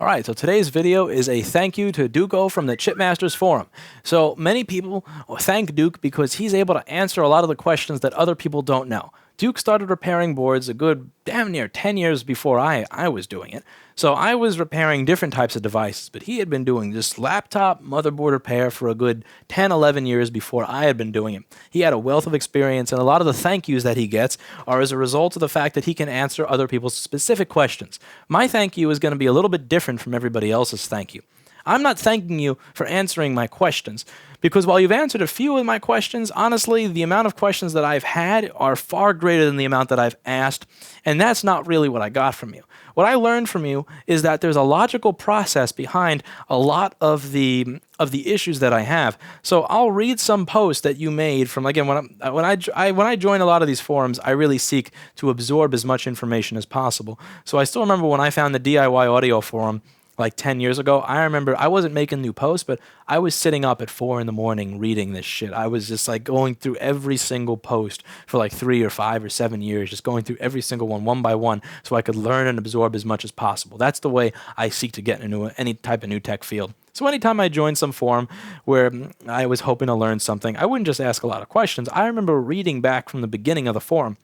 All right, so today's video is a thank you to Duco from the Chipmasters Forum. So many people thank Duke because he's able to answer a lot of the questions that other people don't know. Duke started repairing boards a good damn near 10 years before I was doing it. So I was repairing different types of devices, but he had been doing this laptop motherboard repair for a good 10, 11 years before I had been doing it. He had a wealth of experience, and a lot of the thank yous that he gets are as a result of the fact that he can answer other people's specific questions. My thank you is going to be a little bit different from everybody else's thank you. I'm not thanking you for answering my questions, because while you've answered a few of my questions, honestly, the amount of questions that I've had are far greater than the amount that I've asked, and that's not really what I got from you. What I learned from you is that there's a logical process behind a lot of the issues that I have. So I'll read some posts that you made from, again, when I join a lot of these forums, I really seek to absorb as much information as possible. So I still remember when I found the DIY audio forum like 10 years ago. I remember I wasn't making new posts, but I was sitting up at 4 in the morning reading this shit. I was just like going through every single post for like 3 or 5 or 7 years, just going through every single one by one, so I could learn and absorb as much as possible. That's the way I seek to get into any type of new tech field. So anytime I joined some forum where I was hoping to learn something, I wouldn't just ask a lot of questions. I remember reading back from the beginning of the forum,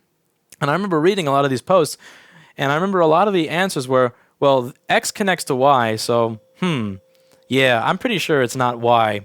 and I remember reading a lot of these posts, and I remember a lot of the answers were, well, X connects to Y, so, yeah, I'm pretty sure it's not Y.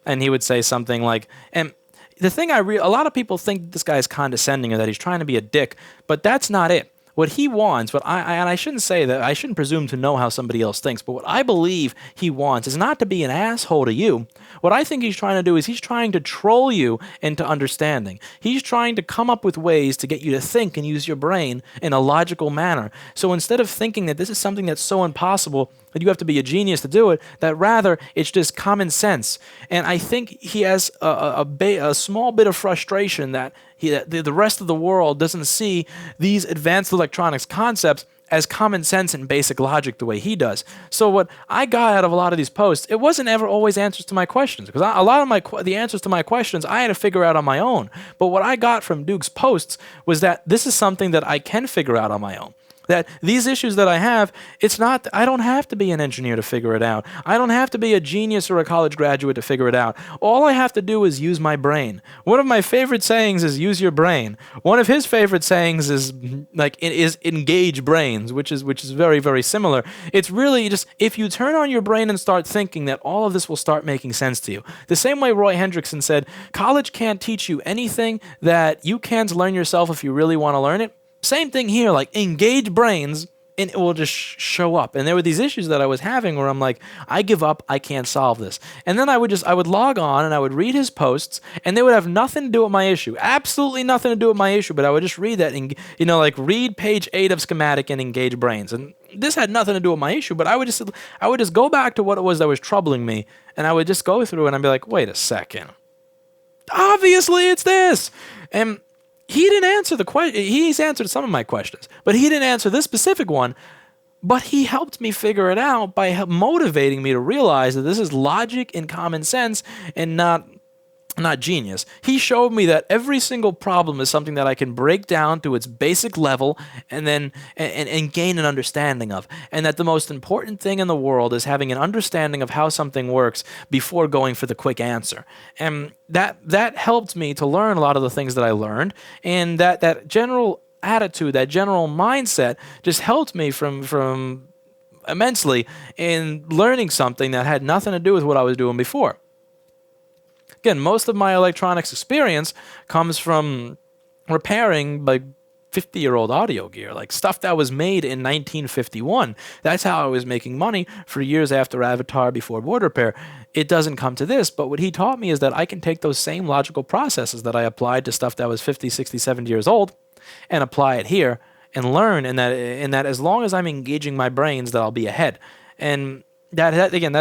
And he would say something like, and the thing a lot of people think this guy is condescending or that he's trying to be a dick, but that's not it. What he wants, and I shouldn't say that, I shouldn't presume to know how somebody else thinks, but what I believe he wants is not to be an asshole to you. What I think he's trying to do is he's trying to troll you into understanding. He's trying to come up with ways to get you to think and use your brain in a logical manner. So instead of thinking that this is something that's so impossible that you have to be a genius to do it, that rather it's just common sense. And I think he has a small bit of frustration that the rest of the world doesn't see these advanced electronics concepts as common sense and basic logic the way he does. So what I got out of a lot of these posts, it wasn't ever always answers to my questions, because a lot of the answers to my questions I had to figure out on my own. But what I got from Duke's posts was that this is something that I can figure out on my own. That these issues that I have, I don't have to be an engineer to figure it out. I don't have to be a genius or a college graduate to figure it out. All I have to do is use my brain. One of my favorite sayings is use your brain. One of his favorite sayings is engage brains, which is very, very similar. It's really just, if you turn on your brain and start thinking, that all of this will start making sense to you. The same way Roy Hendrickson said, college can't teach you anything that you can't learn yourself if you really want to learn it. Same thing here, like engage brains and it will just show up. And there were these issues that I was having where I'm like, I give up, I can't solve this. And then I would log on and I would read his posts and they would have nothing to do with my issue. Absolutely nothing to do with my issue, but I would just read that and, like read page 8 of schematic and engage brains. And this had nothing to do with my issue, but I would just go back to what it was that was troubling me, and I would just go through and I'd be like, wait a second. Obviously it's this. And he didn't answer the question. He's answered some of my questions, but he didn't answer this specific one. But he helped me figure it out by motivating me to realize that this is logic and common sense and not genius. He showed me that every single problem is something that I can break down to its basic level and then and gain an understanding of. And that the most important thing in the world is having an understanding of how something works before going for the quick answer. And that helped me to learn a lot of the things that I learned, and that general attitude, that general mindset just helped me from immensely in learning something that had nothing to do with what I was doing before. Again, most of my electronics experience comes from repairing like 50-year-old audio gear, like stuff that was made in 1951. That's how I was making money for years after Avatar, before board repair. It doesn't come to this, but what he taught me is that I can take those same logical processes that I applied to stuff that was 50, 60, 70 years old and apply it here and learn, and that as long as I'm engaging my brains, that I'll be ahead. And that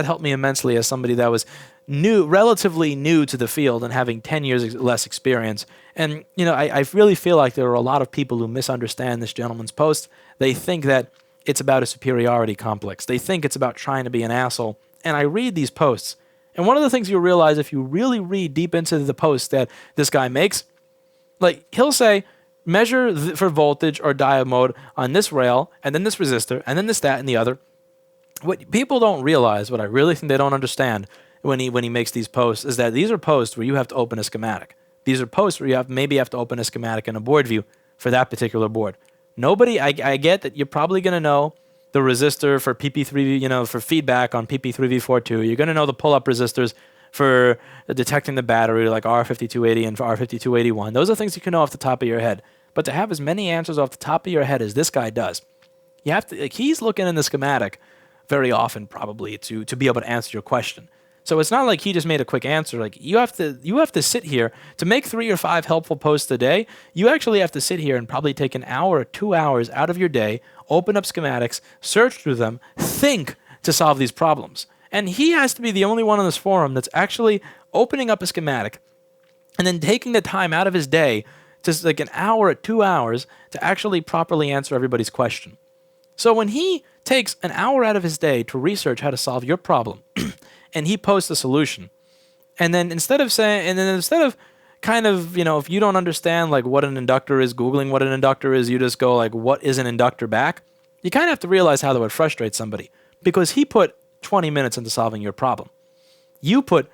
helped me immensely as somebody that was relatively new to the field and having 10 years less experience. And, I really feel like there are a lot of people who misunderstand this gentleman's post. They think that it's about a superiority complex. They think it's about trying to be an asshole. And I read these posts, and one of the things you'll realize if you really read deep into the post that this guy makes, like he'll say, measure for voltage or diode mode on this rail, and then this resistor, and then this, that, and the other. What people don't realize, what I really think they don't understand when he makes these posts, is that these are posts where you have to open a schematic. These are posts where you maybe have to open a schematic in a board view for that particular board. Nobody, I get that you're probably going to know the resistor for PP3, for feedback on PP3V42. You're going to know the pull-up resistors for detecting the battery, like R5280 and R5281. Those are things you can know off the top of your head. But to have as many answers off the top of your head as this guy does, you have to, he's looking in the schematic very often probably to be able to answer your question. So it's not like he just made a quick answer. Like you have to sit here to make 3 or 5 helpful posts a day. You actually have to sit here and probably take an hour or 2 hours out of your day, open up schematics, search through them, think to solve these problems. And he has to be the only one on this forum that's actually opening up a schematic and then taking the time out of his day, just like an hour or 2 hours, to actually properly answer everybody's question. So when he takes an hour out of his day to research how to solve your problem, and he posts a solution, and then instead of kind of, if you don't understand like what an inductor is, Googling what an inductor is, you just go like, what is an inductor back? You kind of have to realize how that would frustrate somebody, because he put 20 minutes into solving your problem. You put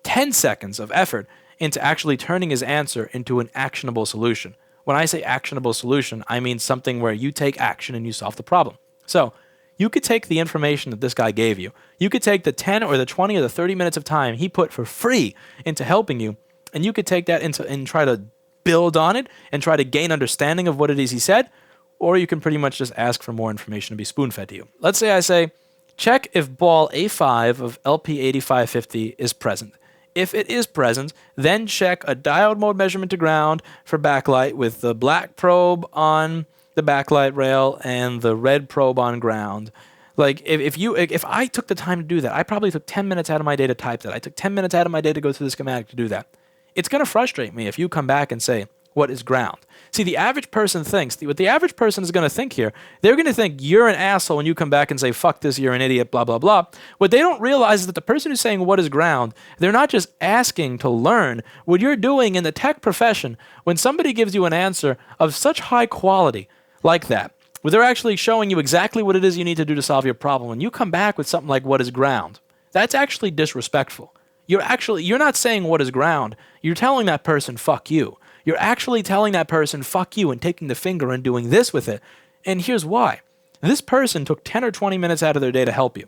10 seconds of effort into actually turning his answer into an actionable solution. When I say actionable solution, I mean something where you take action and you solve the problem. So you could take the information that this guy gave you. You could take the 10 or the 20 or the 30 minutes of time he put for free into helping you, and you could take that and try to build on it and try to gain understanding of what it is he said, or you can pretty much just ask for more information to be spoon-fed to you. Let's say I say, check if ball A5 of LP8550 is present. If it is present, then check a diode mode measurement to ground for backlight with the black probe on the backlight rail and the red probe on ground. Like if I took the time to do that, I probably took 10 minutes out of my day to type that. I took 10 minutes out of my day to go through the schematic to do that. It's going to frustrate me if you come back and say, what is ground? See, the average person thinks, what the average person is going to think here, they're going to think you're an asshole when you come back and say, fuck this, you're an idiot, blah, blah, blah. What they don't realize is that the person who's saying what is ground, they're not just asking to learn. What you're doing in the tech profession, when somebody gives you an answer of such high quality like that, where they're actually showing you exactly what it is you need to do to solve your problem, when you come back with something like what is ground, that's actually disrespectful. You're not saying what is ground. You're telling that person, fuck you. You're actually telling that person, fuck you, and taking the finger and doing this with it. And here's why. This person took 10 or 20 minutes out of their day to help you.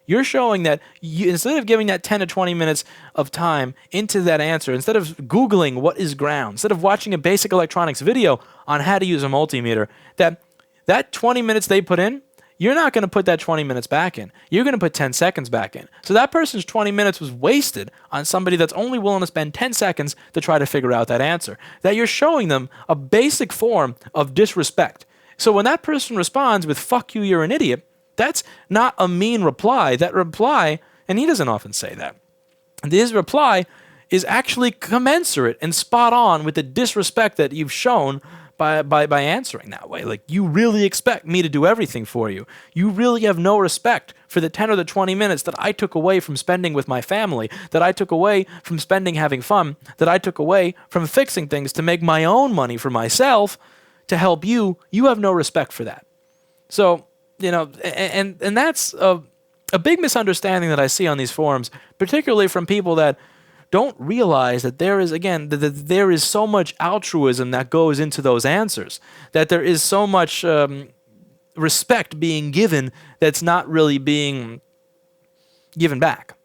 You're showing that instead of giving that 10 to 20 minutes of time into that answer, instead of Googling what is ground, instead of watching a basic electronics video on how to use a multimeter, that 20 minutes they put in, you're not going to put that 20 minutes back in. You're going to put 10 seconds back in. So that person's 20 minutes was wasted on somebody that's only willing to spend 10 seconds to try to figure out that answer. That you're showing them a basic form of disrespect. So when that person responds with, fuck you, you're an idiot, that's not a mean reply. That reply, and he doesn't often say that, his reply is actually commensurate and spot on with the disrespect that you've shown by answering that way. Like, you really expect me to do everything for you. You really have no respect for the 10 or the 20 minutes that I took away from spending with my family, that I took away from spending having fun, that I took away from fixing things to make my own money for myself to help you. You have no respect for that. So, and that's a big misunderstanding that I see on these forums, particularly from people that don't realize that there is so much altruism that goes into those answers, that there is so much respect being given that's not really being given back.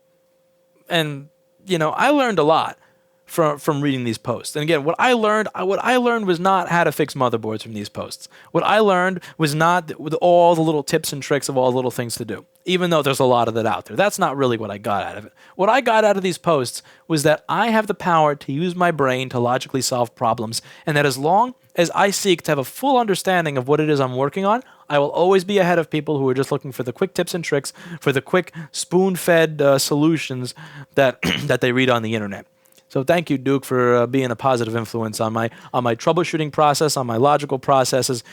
And I learned a lot from reading these posts. And again, what I learned was not how to fix motherboards from these posts. What I learned was not with all the little tips and tricks of all the little things to do, even though there's a lot of that out there. That's not really what I got out of it. What I got out of these posts was that I have the power to use my brain to logically solve problems, and that as long as I seek to have a full understanding of what it is I'm working on, I will always be ahead of people who are just looking for the quick tips and tricks, for the quick spoon-fed solutions that that they read on the internet. So thank you, Duke, for being a positive influence on my troubleshooting process, on my logical processes,